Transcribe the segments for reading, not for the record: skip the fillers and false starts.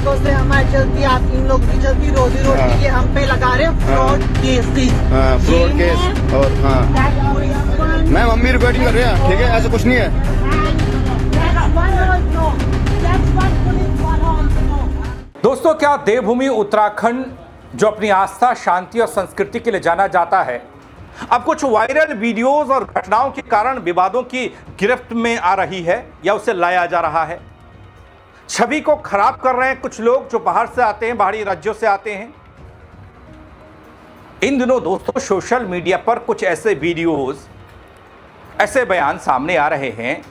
लोगों से हमारी चलती, आप इन लोग की चलती, रोजी रोटी के हम पे लगा रहे हैं फ्रॉड केसेस। Fraud case. और मैम हम भी रिकॉर्डिंग कर रहे हैं, ठीक है, ऐसा कुछ नहीं है। दोस्तों, क्या देवभूमि उत्तराखंड जो अपनी आस्था, शांति और संस्कृति के लिए जाना जाता है, अब कुछ वायरल वीडियोस और घटनाओं के कारण विवादों की गिरफ्त में आ रही है या उसे लाया जा रहा है? छवि को खराब कर रहे हैं कुछ लोग जो बाहर से आते हैं, बाहरी राज्यों से आते हैं। इन दिनों दोस्तों सोशल मीडिया पर कुछ ऐसे वीडियोस, ऐसे बयान सामने आ रहे हैं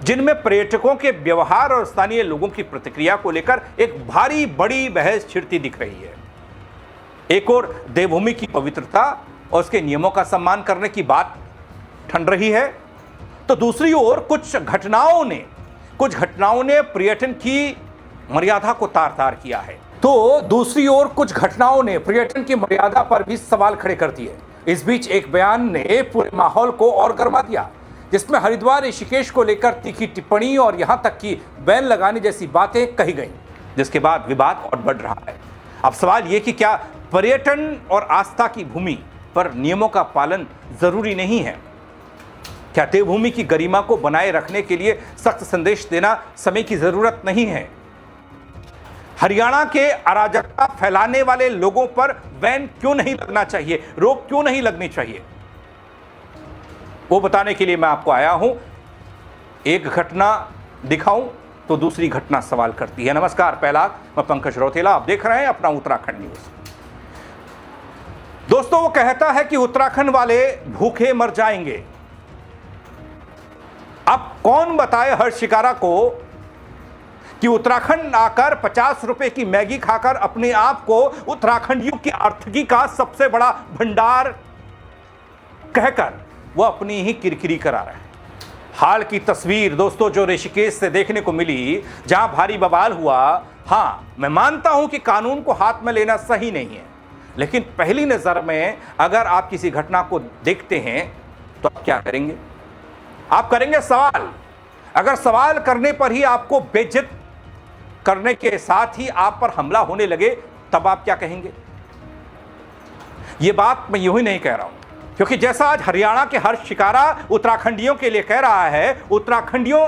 जिनमें पर्यटकों के व्यवहार और स्थानीय लोगों की प्रतिक्रिया को लेकर एक भारी बड़ी बहस छिड़ती दिख रही है। एक और देवभूमि की पवित्रता और उसके नियमों का सम्मान करने की बात ठन रही है, तो दूसरी ओर कुछ घटनाओं ने पर्यटन की मर्यादा को तार तार किया है। तो दूसरी ओर कुछ घटनाओं ने पर्यटन की मर्यादा पर भी सवाल खड़े कर दिए। इस बीच एक बयान ने पूरे माहौल को और गर्मा दिया, जिसमें हरिद्वार ऋषिकेश को लेकर तीखी टिप्पणी और यहां तक कि बैन लगाने जैसी बातें कही गईं, जिसके बाद विवाद और बढ़ रहा है। अब सवाल यह कि क्या पर्यटन और आस्था की भूमि पर नियमों का पालन जरूरी नहीं है? क्या देवभूमि की गरिमा को बनाए रखने के लिए सख्त संदेश देना समय की जरूरत नहीं है? हरियाणा के अराजकता फैलाने वाले लोगों पर बैन क्यों नहीं लगना चाहिए, रोक क्यों नहीं लगनी चाहिए? वो बताने के लिए मैं आपको आया हूं। एक घटना दिखाऊं तो दूसरी घटना सवाल करती है। नमस्कार, पहला मैं पंकज रौतेला, आप देख रहे हैं अपना उत्तराखंड न्यूज। दोस्तों, वो कहता है कि उत्तराखंड वाले भूखे मर जाएंगे। अब कौन बताए हर शिकारा को कि उत्तराखंड आकर 50 रुपए की मैगी खाकर अपने आप को उत्तराखंडियों की आर्थिकी का सबसे बड़ा भंडार कहकर वह अपनी ही किरकिरी करा रहे हैं। हाल की तस्वीर दोस्तों जो ऋषिकेश से देखने को मिली, जहां भारी बवाल हुआ। हां, मैं मानता हूं कि कानून को हाथ में लेना सही नहीं है, लेकिन पहली नजर में अगर आप किसी घटना को देखते हैं तो आप क्या करेंगे? आप करेंगे सवाल। अगर सवाल करने पर ही आपको बेइज्जत करने के साथ ही आप पर हमला होने लगे, तब आप क्या कहेंगे? यह बात मैं यूं ही नहीं कह रहा हूं, क्योंकि जैसा आज हरियाणा के हर शिकारा उत्तराखंडियों के लिए कह रहा है, उत्तराखंडियों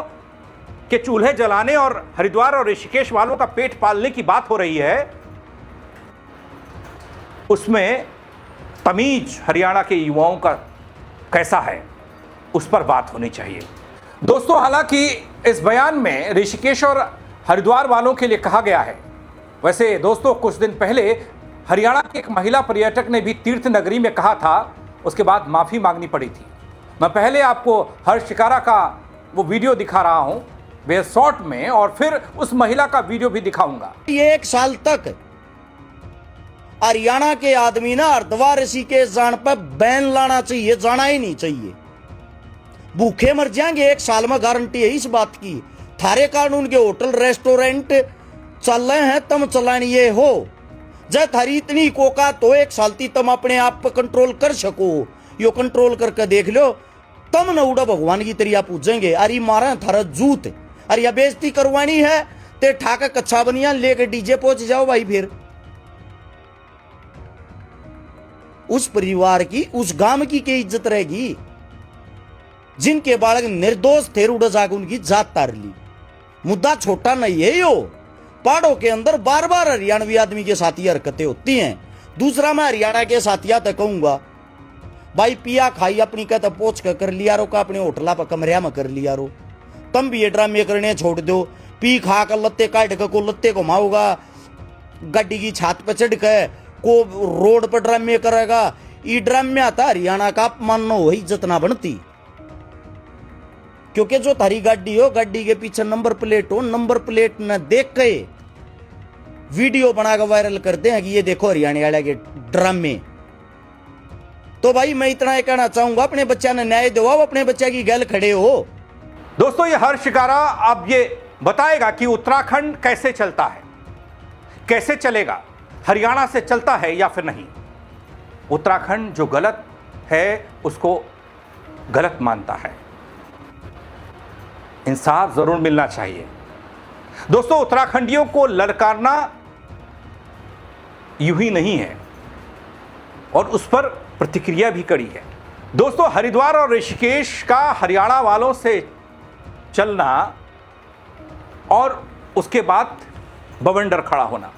के चूल्हे जलाने और हरिद्वार और ऋषिकेश वालों का पेट पालने की बात हो रही है, उसमें तमीज हरियाणा के युवाओं का कैसा है, उस पर बात होनी चाहिए। दोस्तों, हालांकि इस बयान में ऋषिकेश और हरिद्वार वालों के लिए कहा गया है। वैसे दोस्तों, कुछ दिन पहले हरियाणा की एक महिला पर्यटक ने भी तीर्थ नगरी में कहा था, उसके बाद माफी मांगनी पड़ी थी। मैं पहले आपको हर शिकारा का वो वीडियो दिखा रहा हूं बेहद शॉर्ट में, और फिर उस महिला का वीडियो भी दिखाऊंगा। ये 1 साल तक हरियाणा के आदमी ना हरिद्वार ऋषिकेश जान पर बैन लाना चाहिए, जाना ही नहीं चाहिए। भूखे मर जाएंगे 1 साल में, गारंटी है इस बात की। थारे कानून के होटल रेस्टोरेंट चल रहे हैं, तुम चलानिए हो। जब थारी इतनी कोका तो 1 साल ती तुम अपने आप पर कंट्रोल कर सको, यो कंट्रोल करके देख लो, तुम न उड़ा भगवान की तरिया पूछेंगे। अरे मारा थारा जूत, अरे या बेइज्जती करवानी है ते ठाका कच्चा बनिया लेके डीजे पहुंच जाओ भाई। फिर उस परिवार की, उस गांव की क्या इज्जत रहेगी जिनके बालक निर्दोष थे, उड़ा जाकर उनकी जात तार ली। मुद्दा छोटा नहीं है यो। पहाड़ों के अंदर बार बार हरियाणवी आदमी के साथ हरकतें होती हैं। दूसरा, मैं हरियाणा के साथिया तक कहूंगा, भाई पिया खाई अपनी कहते पोच कर लिया रो, का अपने होटला पर कमरिया में कर लिया रो। तुम भी ये ड्रामे करने छोड़ दो। पी खा कर लत्ते काट कर को लत्ते घुमाओगा, गड्डी की छत पर चढ़ कर को रोड पर ड्रामे करेगा। ये ड्रामे आता हरियाणा का अपमान न हो, इज्जत ना बनती। क्योंकि जो थारी गाड़ी हो, गाड़ी के पीछे नंबर प्लेट हो, नंबर प्लेट न देख के वीडियो बनाकर वायरल करते हैं कि ये देखो हरियाणा वाले के ड्रामे। तो भाई मैं इतना ही कहना चाहूंगा, अपने बच्चा ने न्याय दो, अपने बच्चे की गल खड़े हो। दोस्तों, ये हर शिकारा अब ये बताएगा कि उत्तराखंड कैसे चलता है, कैसे चलेगा, हरियाणा से चलता है या फिर नहीं। उत्तराखंड जो गलत है उसको गलत मानता है। इंसाफ जरूर मिलना चाहिए। दोस्तों, उत्तराखंडियों को ललकारना यूं ही नहीं है और उस पर प्रतिक्रिया भी कड़ी है। दोस्तों, हरिद्वार और ऋषिकेश का हरियाणा वालों से चलना और उसके बाद बवंडर खड़ा होना,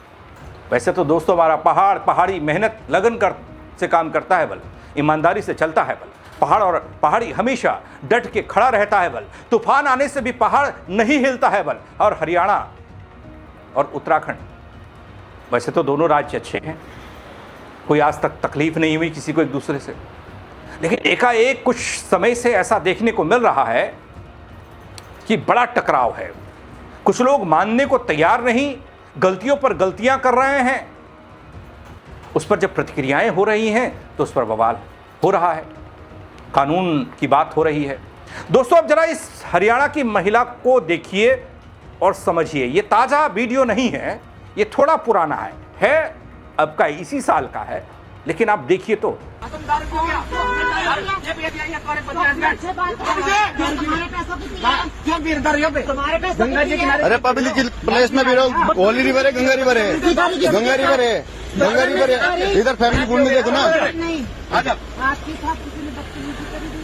वैसे तो दोस्तों हमारा पहाड़ी मेहनत लगन से काम करता है, बल ईमानदारी से चलता है, बल पहाड़ और पहाड़ी हमेशा डट के खड़ा रहता है, बल तूफान आने से भी पहाड़ नहीं हिलता है, बल। और हरियाणा और उत्तराखंड, वैसे तो दोनों राज्य अच्छे हैं, कोई आज तक तकलीफ नहीं हुई किसी को एक दूसरे से, लेकिन एकाएक कुछ समय से ऐसा देखने को मिल रहा है कि बड़ा टकराव है। कुछ लोग मानने को तैयार नहीं, गलतियों पर गलतियां कर रहे हैं, उस पर जब प्रतिक्रियाएं हो रही हैं तो उस पर बवाल हो रहा है, कानून की बात हो रही है। दोस्तों, अब जरा इस हरियाणा की महिला को देखिए और समझिए। ये ताज़ा वीडियो नहीं है, ये थोड़ा पुराना है अब का इसी साल का है, लेकिन आप देखिए तो। अरे पब्लिक प्लेस में भी रहो, कोहली रिवर है, गंगा रिवर है, गंगा रिवर है, गंगा रिवर है, इधर फैमिली घूमने देखो ना।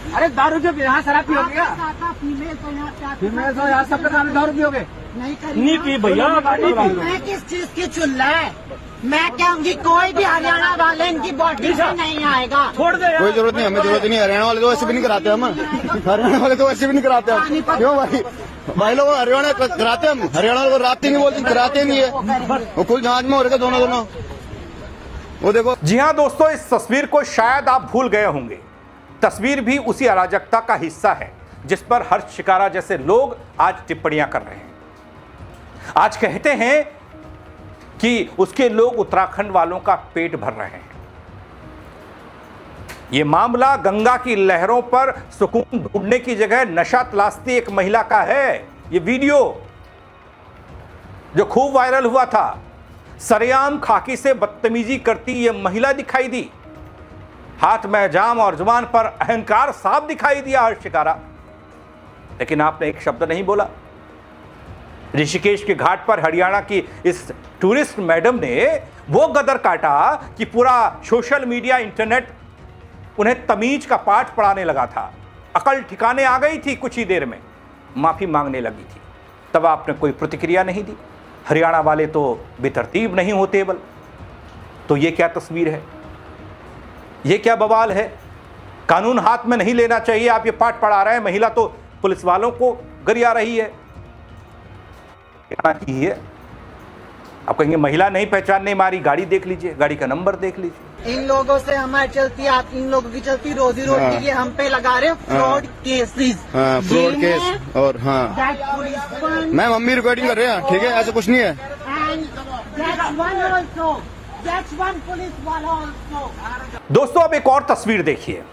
अरे दारू जो यहाँ शराब पी हो गया, फीमेल तो यहाँ सबके सामने दारू पी हो गए, नहीं पी भैया। मैं किस चीज की चुल्ला है, मैं कहूँगी कोई भी हरियाणा वाले इनकी बॉडी से नहीं आएगा। छोड़ दे, कोई जरूरत नहीं, हमें जरूरत नहीं। हरियाणा वाले तो ऐसे भी नहीं कराते हम, हरियाणा वाले तो ऐसे भी नहीं कराते हम। क्यों भाई लोग हरियाणा कराते हम, हरियाणा वाले रात नहीं बोलते, कराते नहीं है, वो कुल जांच में हो रहे दोनों। वो देखो। जी हाँ दोस्तों, इस तस्वीर को शायद आप भूल गए होंगे। तस्वीर भी उसी अराजकता का हिस्सा है जिस पर हर्ष शिकारा जैसे लोग आज टिप्पणियां कर रहे हैं। आज कहते हैं कि उसके लोग उत्तराखंड वालों का पेट भर रहे हैं। यह मामला गंगा की लहरों पर सुकून ढूंढने की जगह नशा तलाशती एक महिला का है। यह वीडियो जो खूब वायरल हुआ था, सरेआम खाकी से बदतमीजी करती यह महिला दिखाई दी, हाथ में जाम और जुबान पर अहंकार साफ दिखाई दिया हर्ष शिकारा, लेकिन आपने एक शब्द नहीं बोला। ऋषिकेश के घाट पर हरियाणा की इस टूरिस्ट मैडम ने वो गदर काटा कि पूरा सोशल मीडिया इंटरनेट उन्हें तमीज का पाठ पढ़ाने लगा था। अकल ठिकाने आ गई थी, कुछ ही देर में माफी मांगने लगी थी, तब आपने कोई प्रतिक्रिया नहीं दी। हरियाणा वाले तो बेतरतीब नहीं होते बल। तो ये क्या तस्वीर है, ये क्या बवाल है? कानून हाथ में नहीं लेना चाहिए, आप ये पाठ पढ़ा रहे हैं। महिला तो पुलिस वालों को गरिया रही है। आप कहेंगे महिला नहीं पहचानने मारी, गाड़ी देख लीजिए, गाड़ी का नंबर देख लीजिए। इन लोगों से हमारी चलती, आप इन लोगों की चलती रोजी रोटी ये हम पे लगा रहे हो फ्रॉड केसेस। Fraud case. और हाँ मैम, हम भी रिकॉर्डिंग कर रहे हैं, ठीक है, ऐसा कुछ नहीं है। दोस्तों, अब एक और तस्वीर देखिए।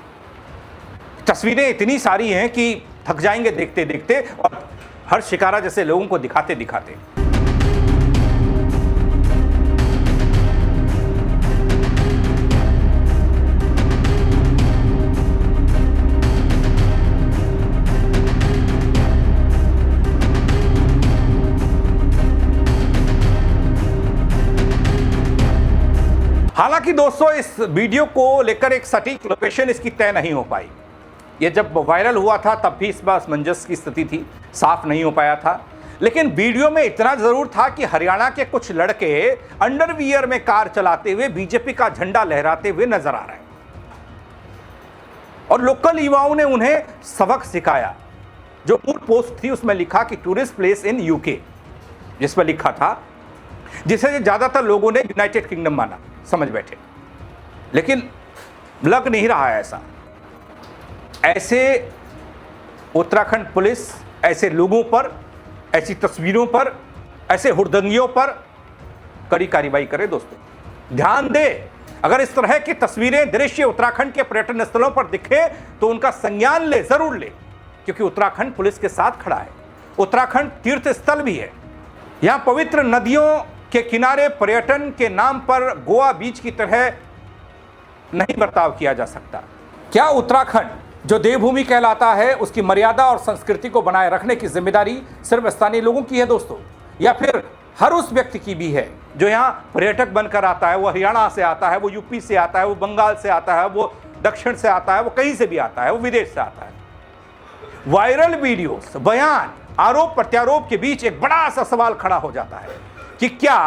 तस्वीरें इतनी सारी हैं कि थक जाएंगे देखते देखते और हर्ष शिकारा जैसे लोगों को दिखाते दिखाते। हालांकि दोस्तों, इस वीडियो को लेकर एक सटीक लोकेशन इसकी तय नहीं हो पाई। ये जब वायरल हुआ था तब भी इस बार असमंजस की स्थिति थी, साफ नहीं हो पाया था। लेकिन वीडियो में इतना जरूर था कि हरियाणा के कुछ लड़के अंडरवियर में कार चलाते हुए बीजेपी का झंडा लहराते हुए नजर आ रहे हैं और लोकल युवाओं ने उन्हें सबक सिखाया। जो मूल पोस्ट थी उसमें लिखा कि टूरिस्ट प्लेस इन यूके, जिसमें लिखा था, जिसे ज्यादातर लोगों ने यूनाइटेड किंगडम माना, समझ बैठे, लेकिन लग नहीं रहा है ऐसा। ऐसे उत्तराखंड पुलिस ऐसे लोगों पर, ऐसी तस्वीरों पर, ऐसे हुड़दंगियों पर कड़ी कार्रवाई करे। दोस्तों ध्यान दे, अगर इस तरह की तस्वीरें, दृश्य उत्तराखंड के पर्यटन स्थलों पर दिखे तो उनका संज्ञान ले, जरूर ले, क्योंकि उत्तराखंड पुलिस के साथ खड़ा है। उत्तराखंड तीर्थ स्थल भी है। यहां पवित्र नदियों के किनारे पर्यटन के नाम पर गोवा बीच की तरह नहीं बर्ताव किया जा सकता। क्या उत्तराखंड जो देवभूमि कहलाता है, उसकी मर्यादा और संस्कृति को बनाए रखने की जिम्मेदारी सिर्फ स्थानीय लोगों की है? दोस्तों, या फिर हर उस व्यक्ति की भी है जो यहाँ पर्यटक बनकर आता है, वो हरियाणा से आता है, वो यूपी से आता है, वो बंगाल से आता है, वो दक्षिण से आता है, वो कहीं से भी आता है, वो विदेश से आता है। वायरल वीडियोस, बयान, आरोप प्रत्यारोप के बीच एक बड़ा सा सवाल खड़ा हो जाता है कि क्या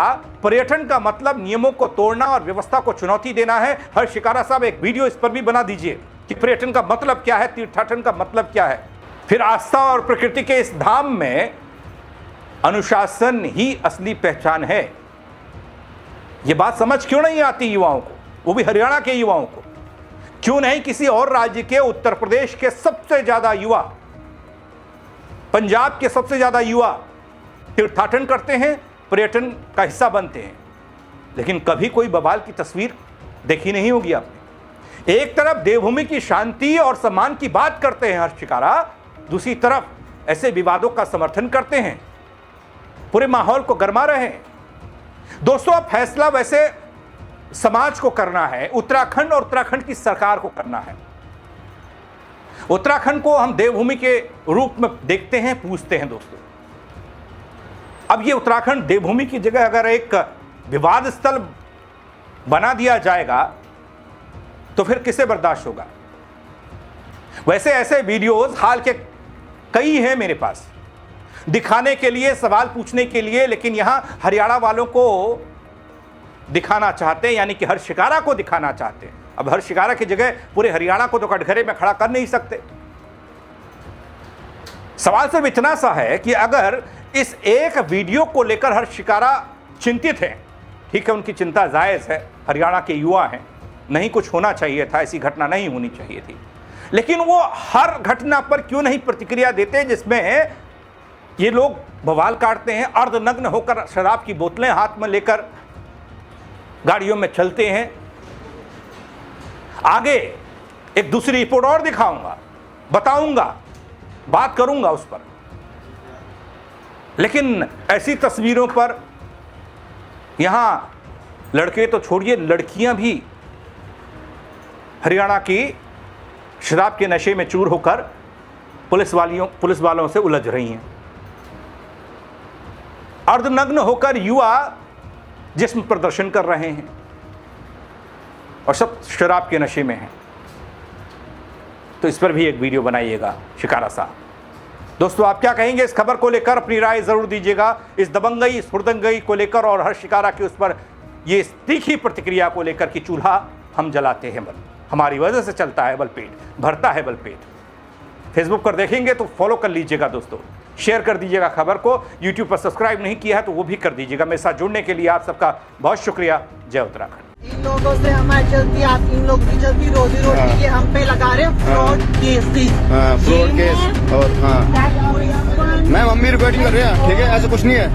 पर्यटन का मतलब नियमों को तोड़ना और व्यवस्था को चुनौती देना है? हर्ष शिकारा साहब एक वीडियो इस पर भी बना दीजिए कि पर्यटन का मतलब क्या है, तीर्थाटन का मतलब क्या है। फिर आस्था और प्रकृति के इस धाम में अनुशासन ही असली पहचान है। यह बात समझ क्यों नहीं आती युवाओं को, वो भी हरियाणा के युवाओं को? क्यों नहीं किसी और राज्य के, उत्तर प्रदेश के सबसे ज्यादा युवा, पंजाब के सबसे ज्यादा युवा तीर्थाटन करते हैं, पर्यटन का हिस्सा बनते हैं, लेकिन कभी कोई बवाल की तस्वीर देखी नहीं होगी आपने। एक तरफ देवभूमि की शांति और सम्मान की बात करते हैं हर्ष शिकारा, दूसरी तरफ ऐसे विवादों का समर्थन करते हैं, पूरे माहौल को गरमा रहे हैं। दोस्तों, अब फैसला वैसे समाज को करना है, उत्तराखंड और उत्तराखंड की सरकार को करना है। उत्तराखंड को हम देवभूमि के रूप में देखते हैं, पूजते हैं दोस्तों। अब ये उत्तराखंड देवभूमि की जगह अगर एक विवाद स्थल बना दिया जाएगा तो फिर किसे बर्दाश्त होगा? वैसे ऐसे वीडियोस हाल के कई हैं मेरे पास, दिखाने के लिए, सवाल पूछने के लिए, लेकिन यहां हरियाणा वालों को दिखाना चाहते हैं, यानी कि हर्ष शिकारा को दिखाना चाहते हैं। अब हर्ष शिकारा की जगह पूरे हरियाणा को तो कटघरे में खड़ा कर नहीं सकते। सवाल सिर्फ इतना सा है कि अगर इस एक वीडियो को लेकर हर्ष शिकारा चिंतित हैं, ठीक है, उनकी चिंता जायज है, हरियाणा के युवा हैं, नहीं कुछ होना चाहिए था, ऐसी घटना नहीं होनी चाहिए थी, लेकिन वो हर घटना पर क्यों नहीं प्रतिक्रिया देते जिसमें ये लोग बवाल काटते हैं, अर्धनग्न होकर शराब की बोतलें हाथ में लेकर गाड़ियों में चलते हैं। आगे एक दूसरी रिपोर्ट और दिखाऊंगा, बताऊंगा, बात करूंगा उस पर, लेकिन ऐसी तस्वीरों पर यहां लड़के तो छोड़िए, लड़कियां भी हरियाणा की शराब के नशे में चूर होकर पुलिस वालों से उलझ रही हैं। अर्धनग्न होकर युवा जिस्म प्रदर्शन कर रहे हैं और सब शराब के नशे में हैं। तो इस पर भी एक वीडियो बनाइएगा शिकारा साहब। दोस्तों, आप क्या कहेंगे इस खबर को लेकर? अपनी राय जरूर दीजिएगा। इस दबंगई, इस हुड़दंगई को लेकर और हर्ष शिकारा की उस पर ये तीखी प्रतिक्रिया को लेकर कि चूल्हा हम जलाते हैं बल, हमारी वजह से चलता है बल पेट, भरता है बल पेट। फेसबुक पर देखेंगे तो फॉलो कर लीजिएगा दोस्तों, शेयर कर दीजिएगा खबर को। यूट्यूब पर सब्सक्राइब नहीं किया है तो वो भी कर दीजिएगा। मेरे साथ जुड़ने के लिए आप सबका बहुत शुक्रिया। जय उत्तराखंड। इन लोगों से हमारी चलती, आप इन लोग की चलती, रोजी रोटी के हम पे लगा रहे फ्रॉड केस। फ्रॉड केस और मैम मम्मी रिकॉर्डिंग कर रहे हैं, ठीक है, ऐसा कुछ नहीं है।